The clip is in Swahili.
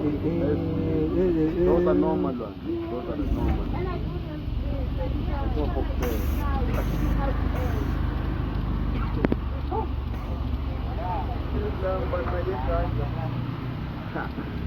Those are normal ones. Those are the normal ones. Top of the...